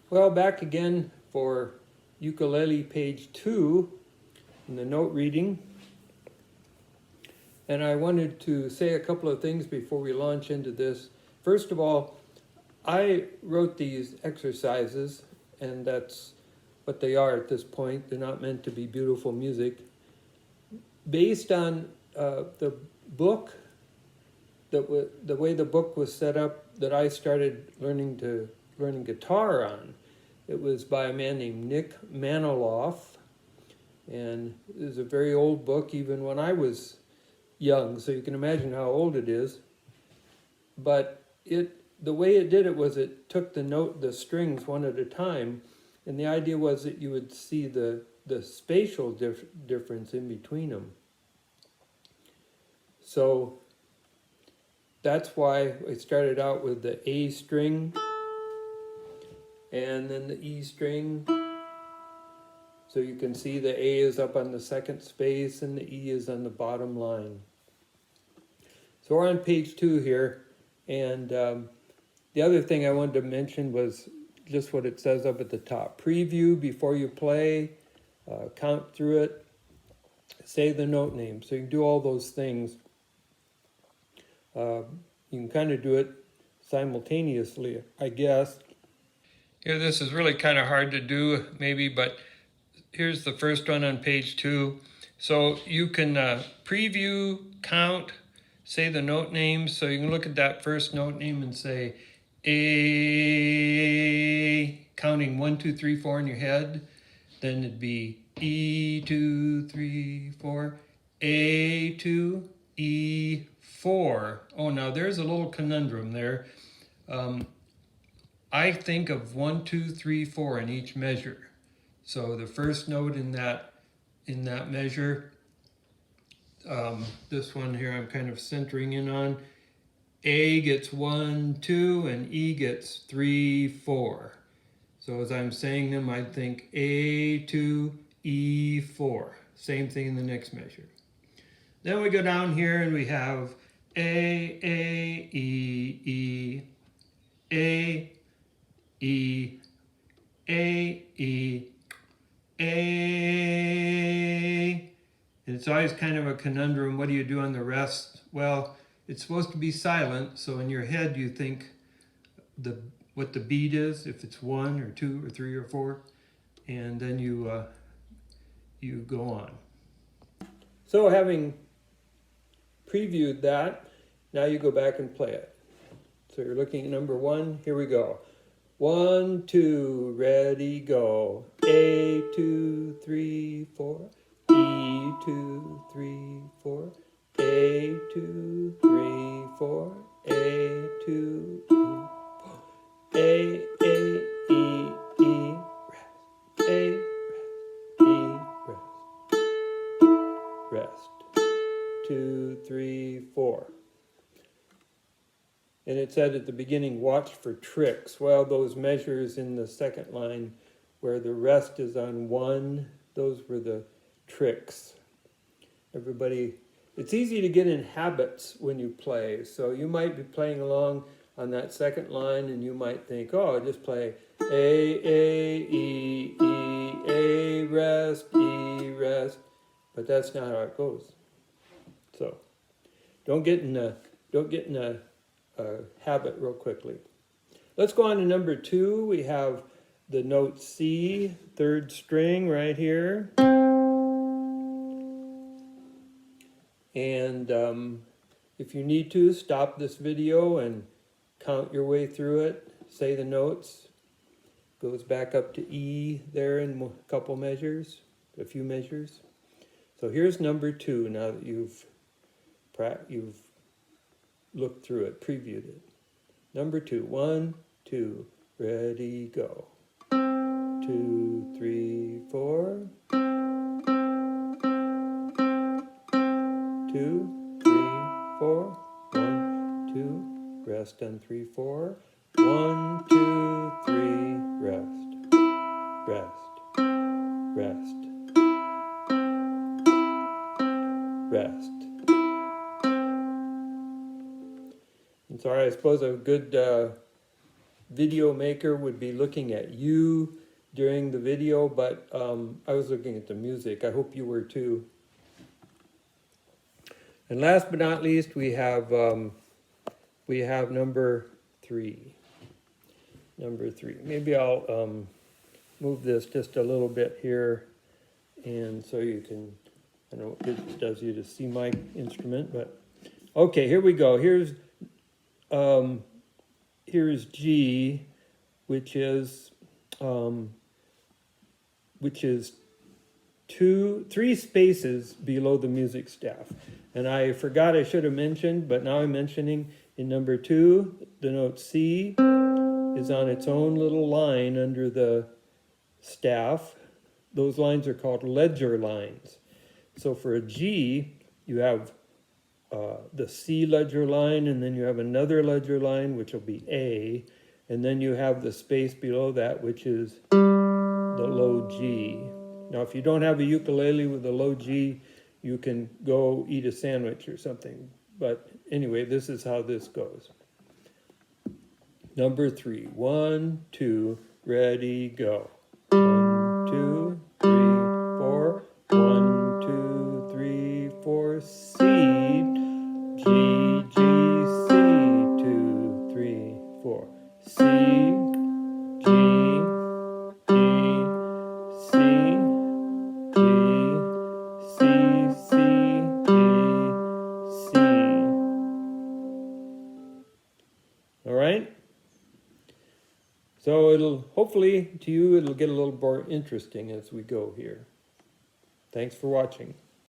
Well, back again for ukulele page 2 in the note reading. And I wanted to say a couple of things before we launch into this. First of all, I wrote these exercises, and that's what they are at this point. They're not meant to be beautiful music. Based on the book, the way the book was set up that I started learning guitar on. It was by a man named Nick Maniloff, and it was a very old book even when I was young, so you can imagine how old it is. But the way it did it was it took the strings one at a time, and the idea was that you would see the spatial difference in between them. So that's why I started out with the A string, and then the E string. So you can see the A is up on the second space and the E is on the bottom line. So we're on page 2 here, and the other thing I wanted to mention was just what it says up at the top. Preview before you play, count through it, say the note name. So you can do all those things. You can kind of do it simultaneously, I guess. Here, this is really kind of hard to do, maybe, but here's the first one on page 2. So you can preview, count, say the note names. So you can look at that first note name and say A, counting 1, 2, 3, 4 in your head. Then it'd be E, 2, 3, 4, A2, E4. Oh, now there's a little conundrum there. I think of 1, 2, 3, 4 in each measure. So the first note in that measure, this one here I'm kind of centering in on, A gets 1, 2, and E gets 3, 4. So as I'm saying them, I think A2, E4. Same thing in the next measure. Then we go down here and we have A, E, E, A, E, A, and it's always kind of a conundrum. What do you do on the rest? Well, it's supposed to be silent, so in your head you think what the beat is, if it's 1 or 2 or 3 or 4, and then you go on. So having previewed that, now you go back and play it. So you're looking at number 1. Here we go. 1, 2, ready, go. A, 2, 3, 4. E, 2, 3, 4. A, 2, 3, 4. A, 2, 3, 4. A, E, E, rest. A, rest. E, rest. Rest. 2, 3, 4. And it said at the beginning, watch for tricks. Well, those measures in the second line where the rest is on 1, those were the tricks. Everybody, it's easy to get in habits when you play. So you might be playing along on that second line and you might think, oh, I'll just play A, E, E, A, rest, E, rest. But that's not how it goes. So don't get in a habit real quickly. Let's go on to number 2. We have the note C, 3rd string right here. And if you need to, stop this video and count your way through it. Say the notes. Goes back up to E there in a couple measures, a few measures. So here's number 2 now that you've looked through it, previewed it. Number 2, 1, 2, ready, go. 2, 3, 4. 2, 3, 4. 1, 2, rest on 3, 4. 1, 2, 3, rest. Rest. Rest. Rest. And sorry, I suppose a good video maker would be looking at you during the video, but I was looking at the music. I hope you were too. And last but not least, we have number 3. Number 3. Maybe I'll move this just a little bit here, and so you can, I know it does you to see my instrument, but okay, here we go. Here's G, which is 3 spaces below the music staff. And I forgot I should have mentioned, but now I'm mentioning in number 2, the note C is on its own little line under the staff. Those lines are called ledger lines. So for a G, you have the C ledger line, and then you have another ledger line, which will be A, and then you have the space below that, which is the low G. Now, if you don't have a ukulele with a low G, you can go eat a sandwich or something. But anyway, this is how this goes. Number 3, 1, 2, ready, go. 1, 2, 3, 4. 1, 2, 3, 4. C, G, G, C. 2, 3, 4. C, G, G, C, G, C, C, G, C. All right? So it'll, hopefully to you, it'll get a little more interesting as we go here. Thanks for watching.